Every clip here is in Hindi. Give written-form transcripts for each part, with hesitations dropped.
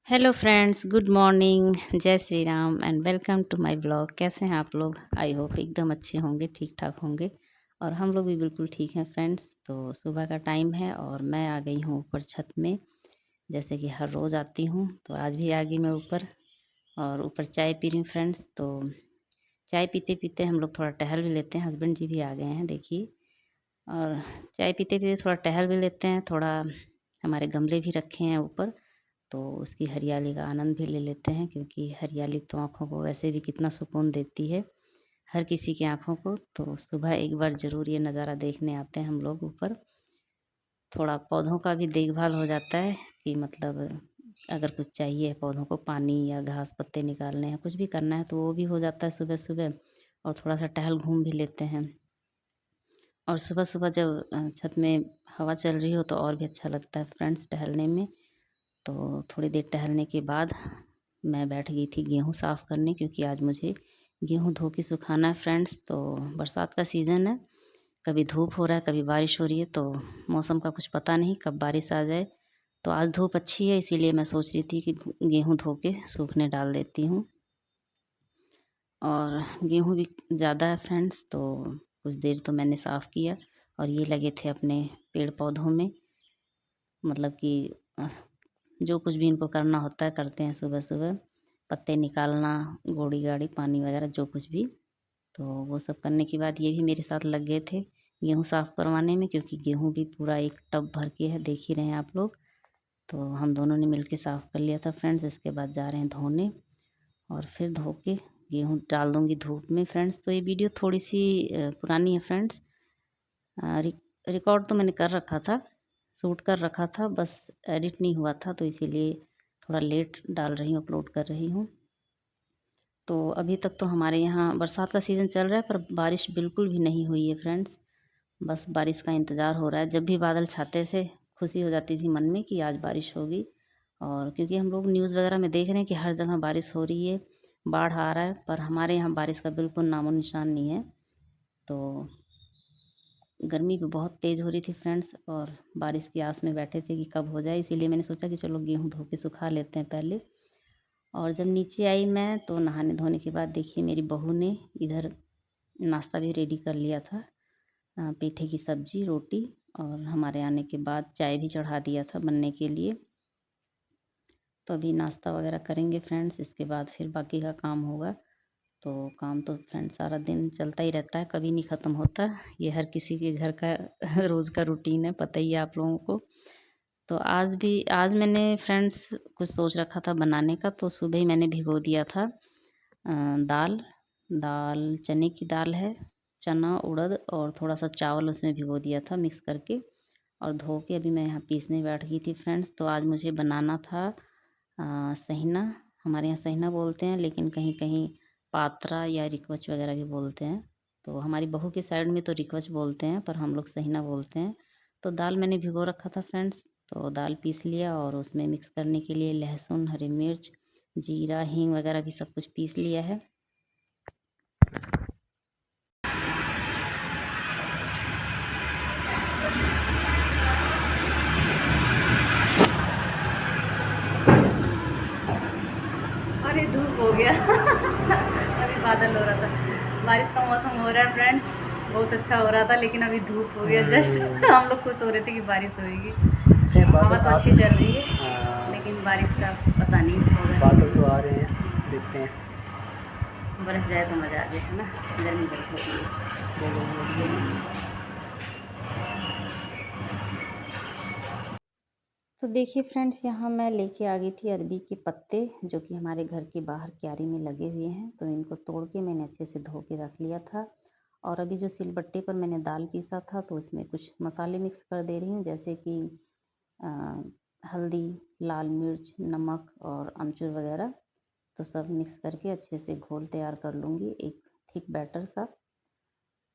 हेलो फ्रेंड्स, गुड मॉर्निंग, जय Shri Ram and welcome to my blog. कैसे हैं आप लोग? आई होप एकदम अच्छे होंगे, ठीक ठाक होंगे। और हम लोग भी बिल्कुल ठीक हैं फ्रेंड्स। तो सुबह का टाइम है और मैं आ गई हूँ ऊपर छत में, जैसे कि हर रोज़ आती हूँ। तो आज भी आ गई मैं ऊपर और ऊपर चाय पी रही हूँ फ्रेंड्स। तो चाय पीते पीते हम लोग थोड़ा टहल भी लेते हैं। हस्बैंड जी भी आ गए हैं, देखिए। और चाय पीते पीते थोड़ा टहल भी लेते हैं। थोड़ा हमारे गमले भी रखे हैं ऊपर, तो उसकी हरियाली का आनंद भी ले लेते हैं, क्योंकि हरियाली तो आँखों को वैसे भी कितना सुकून देती है, हर किसी की आँखों को। तो सुबह एक बार ज़रूर ये नज़ारा देखने आते हैं हम लोग ऊपर। थोड़ा पौधों का भी देखभाल हो जाता है कि मतलब अगर कुछ चाहिए पौधों को, पानी या घास पत्ते निकालने हैं, कुछ भी करना है, तो वो भी हो जाता है सुबह सुबह। और थोड़ा सा टहल घूम भी लेते हैं। और सुबह सुबह जब छत में हवा चल रही हो तो और भी अच्छा लगता है फ्रेंड्स टहलने में। तो थोड़ी देर टहलने के बाद मैं बैठ गई थी गेहूँ साफ़ करने, क्योंकि आज मुझे गेहूँ धो के सुखाना है फ्रेंड्स। तो बरसात का सीज़न है, कभी धूप हो रहा है, कभी बारिश हो रही है। तो मौसम का कुछ पता नहीं कब बारिश आ जाए। तो आज धूप अच्छी है, इसीलिए मैं सोच रही थी कि गेहूँ धो के सूखने डाल देती हूँ। और गेहूँ भी ज़्यादा है फ्रेंड्स, तो कुछ देर तो मैंने साफ़ किया। और ये लगे थे अपने पेड़ पौधों में, मतलब कि जो कुछ भी इनको करना होता है करते हैं सुबह सुबह। पत्ते निकालना, गोड़ी गाड़ी, पानी वगैरह जो कुछ भी। तो वो सब करने के बाद ये भी मेरे साथ लग गए थे गेहूँ साफ़ करवाने में, क्योंकि गेहूँ भी पूरा एक टब भर के है, देख ही रहे हैं आप लोग। तो हम दोनों ने मिल के साफ़ कर लिया था फ्रेंड्स। इसके बाद जा रहे हैं धोने, और फिर धो के गेहूँ डाल दूँगी धूप में फ्रेंड्स। तो ये वीडियो थोड़ी सी पुरानी है फ्रेंड्स। रिकॉर्ड तो मैंने कर रखा था, शूट कर रखा था, बस एडिट नहीं हुआ था, तो इसीलिए थोड़ा लेट डाल रही हूँ, अपलोड कर रही हूँ। तो अभी तक तो हमारे यहाँ बरसात का सीज़न चल रहा है, पर बारिश बिल्कुल भी नहीं हुई है फ्रेंड्स। बस बारिश का इंतज़ार हो रहा है। जब भी बादल छाते थे, खुशी हो जाती थी मन में कि आज बारिश होगी। और क्योंकि हम लोग न्यूज़ वगैरह में देख रहे हैं कि हर जगह बारिश हो रही है, बाढ़ आ रहा है, पर हमारे यहाँ बारिश का बिल्कुल नामो निशान नहीं है। तो गर्मी भी बहुत तेज़ हो रही थी फ्रेंड्स, और बारिश की आस में बैठे थे कि कब हो जाए। इसीलिए मैंने सोचा कि चलो गेहूँ धो के सुखा लेते हैं पहले। और जब नीचे आई मैं, तो नहाने धोने के बाद देखिए मेरी बहू ने इधर नाश्ता भी रेडी कर लिया था। पेठे की सब्जी, रोटी, और हमारे आने के बाद चाय भी चढ़ा दिया था बनने के लिए। तो अभी नाश्ता वगैरह करेंगे फ्रेंड्स, इसके बाद फिर बाकी का काम होगा। तो काम तो फ्रेंड्स सारा दिन चलता ही रहता है, कभी नहीं ख़त्म होता। ये हर किसी के घर का रोज़ का रूटीन है, पता ही है आप लोगों को। तो आज मैंने फ्रेंड्स कुछ सोच रखा था बनाने का। तो सुबह ही मैंने भिगो दिया था दाल। दाल चने की दाल है, चना, उड़द और थोड़ा सा चावल उसमें भिगो दिया था मिक्स करके। और धो के अभी मैं यहाँ पीसने बैठ गई थी फ्रेंड्स। तो आज मुझे बनाना था सहीना। हमारे यहाँ सहीना बोलते हैं, लेकिन कहीं कहीं पात्रा या रिकवच वगैरह भी बोलते हैं। तो हमारी बहू के साइड में तो रिकवच बोलते हैं, पर हम लोग सहीना बोलते हैं। तो दाल मैंने भिगो रखा था फ्रेंड्स। तो दाल पीस लिया, और उसमें मिक्स करने के लिए लहसुन, हरी मिर्च, जीरा, हींग वगैरह भी सब कुछ पीस लिया है। अरे धूप हो गया अभी बादल हो रहा था, बारिश का मौसम हो रहा है फ्रेंड्स, बहुत अच्छा हो रहा था, लेकिन अभी धूप हो गया जस्ट हम लोग खुश हो रहे थे कि बारिश होगी। हवा तो अच्छी चल रही है, लेकिन बारिश का पता नहीं होगा। बादल तो आ रहे हैं, देखते हैं। बरस जाए तो मज़ा आ जाए, है ना। गर्मी बहुत होती है। तो देखिए फ्रेंड्स, यहाँ मैं लेके आ गई थी अरबी के पत्ते, जो कि हमारे घर के बाहर क्यारी में लगे हुए हैं। तो इनको तोड़ के मैंने अच्छे से धो के रख लिया था। और अभी जो सिलबट्टे पर मैंने दाल पीसा था, तो उसमें कुछ मसाले मिक्स कर दे रही हूँ, जैसे कि हल्दी, लाल मिर्च, नमक और अमचूर वगैरह। तो सब मिक्स करके अच्छे से घोल तैयार कर लूँगी, एक थिक बैटर सा,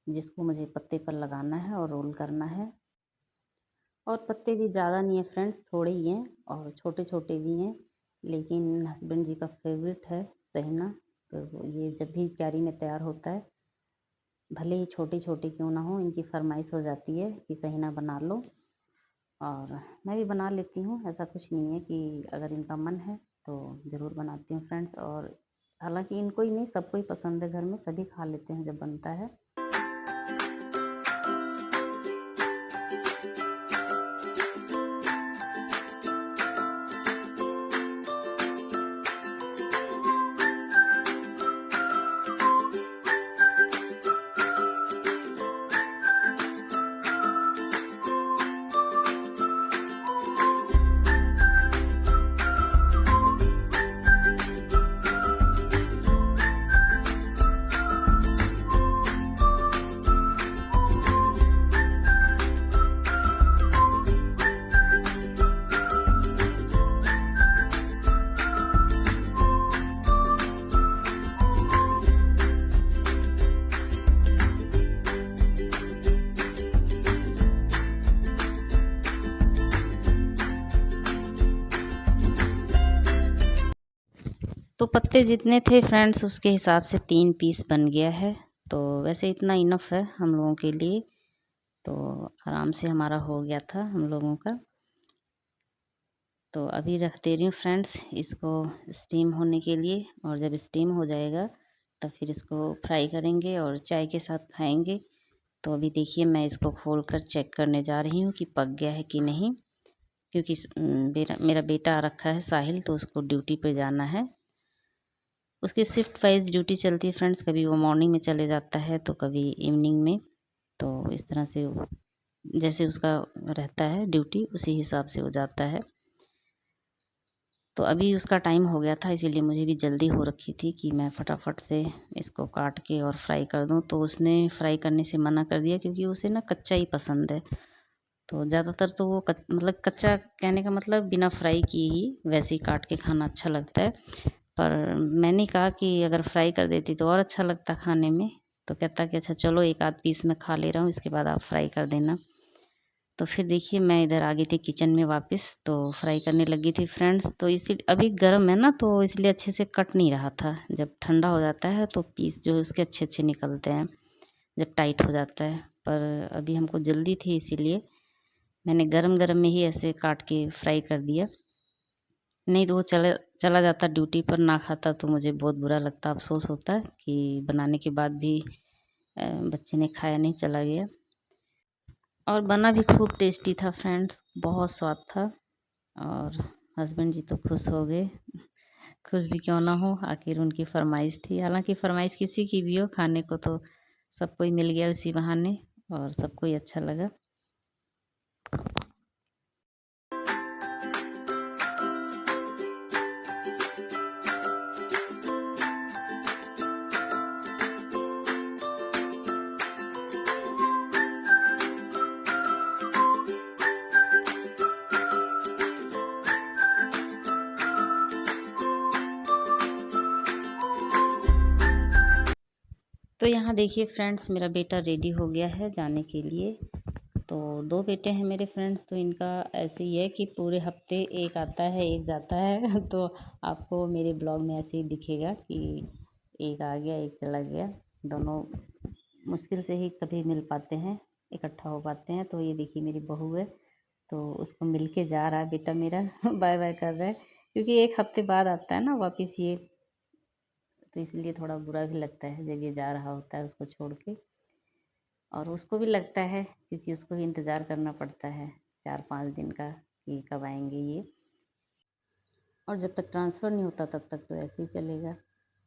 जिसको मुझे पत्ते पर लगाना है और रोल करना है। और पत्ते भी ज़्यादा नहीं है फ्रेंड्स, थोड़े ही हैं और छोटे छोटे भी हैं। लेकिन हस्बैंड जी का फेवरेट है सहीना। तो ये जब भी क्यारी में तैयार होता है, भले ही छोटे छोटे क्यों ना हो, इनकी फरमाइश हो जाती है कि सहीना बना लो। और मैं भी बना लेती हूँ, ऐसा कुछ नहीं है कि अगर इनका मन है तो ज़रूर बनाती हूँ फ्रेंड्स। और हालांकि इनको ही नहीं, सबको ही पसंद है, घर में सभी खा लेते हैं जब बनता है। तो पत्ते जितने थे फ्रेंड्स उसके हिसाब से 3 पीस बन गया है। तो वैसे इतना इनफ है हम लोगों के लिए, तो आराम से हमारा हो गया था हम लोगों का। तो अभी रख दे रही हूँ फ्रेंड्स इसको स्टीम होने के लिए, और जब स्टीम हो जाएगा तब फिर इसको फ्राई करेंगे और चाय के साथ खाएंगे। तो अभी देखिए मैं इसको खोल कर चेक करने जा रही हूँ कि पक गया है कि नहीं, क्योंकि मेरा बेटा आ रखा है साहिल, तो उसको ड्यूटी पे जाना है। उसकी शिफ्ट वाइज ड्यूटी चलती है फ्रेंड्स, कभी वो मॉर्निंग में चले जाता है तो कभी इवनिंग में। तो इस तरह से जैसे उसका रहता है ड्यूटी उसी हिसाब से हो जाता है। तो अभी उसका टाइम हो गया था, इसीलिए मुझे भी जल्दी हो रखी थी कि मैं फटाफट से इसको काट के और फ्राई कर दूं। तो उसने फ्राई करने से मना कर दिया, क्योंकि उसे ना कच्चा ही पसंद है। तो ज़्यादातर तो वो मतलब कच्चा कहने का मतलब बिना फ्राई किए ही वैसे ही काट के खाना अच्छा लगता है। पर मैंने कहा कि अगर फ्राई कर देती तो और अच्छा लगता खाने में। तो कहता कि अच्छा चलो एक आध पीस मैं खा ले रहा हूँ, इसके बाद आप फ्राई कर देना। तो फिर देखिए मैं इधर आ गई थी किचन में वापस, तो फ्राई करने लगी थी फ्रेंड्स। तो इसी अभी गर्म है ना, तो इसलिए अच्छे से कट नहीं रहा था। जब ठंडा हो जाता है तो पीस जो है उसके अच्छे अच्छे निकलते हैं, जब टाइट हो जाता है। पर अभी हमको जल्दी थी, इसीलिए मैंने गरम गरम में ही ऐसे काट के फ्राई कर दिया। नहीं तो वो चला जाता ड्यूटी पर, ना खाता तो मुझे बहुत बुरा लगता, अफसोस होता कि बनाने के बाद भी बच्चे ने खाया नहीं, चला गया। और बना भी खूब टेस्टी था फ्रेंड्स, बहुत स्वाद था। और हस्बैंड जी तो खुश हो गए, खुश भी क्यों ना हो, आखिर उनकी फरमाइश थी। हालांकि फरमाइश किसी की भी हो, खाने को तो सबको ही मिल गया उसी बहाने, और सबको ही अच्छा लगा। तो यहाँ देखिए फ्रेंड्स मेरा बेटा रेडी हो गया है जाने के लिए। तो 2 बेटे हैं मेरे फ्रेंड्स, तो इनका ऐसे ही है कि पूरे हफ्ते एक आता है एक जाता है। तो आपको मेरे ब्लॉग में ऐसे ही दिखेगा कि एक आ गया एक चला गया। दोनों मुश्किल से ही कभी मिल पाते हैं, इकट्ठा हो पाते हैं। तो ये देखिए मेरी बहू है, तो उसको मिल के जा रहा है बेटा मेरा बाय बाय कर रहा है, क्योंकि एक हफ्ते बाद आता है ना वापस ये। तो इसलिए थोड़ा बुरा भी लगता है जब ये जा रहा होता है उसको छोड़ के। और उसको भी लगता है, क्योंकि उसको भी इंतज़ार करना पड़ता है 4-5 दिन का कि कब आएंगे ये। और जब तक ट्रांसफ़र नहीं होता तब तक तो ऐसे ही चलेगा।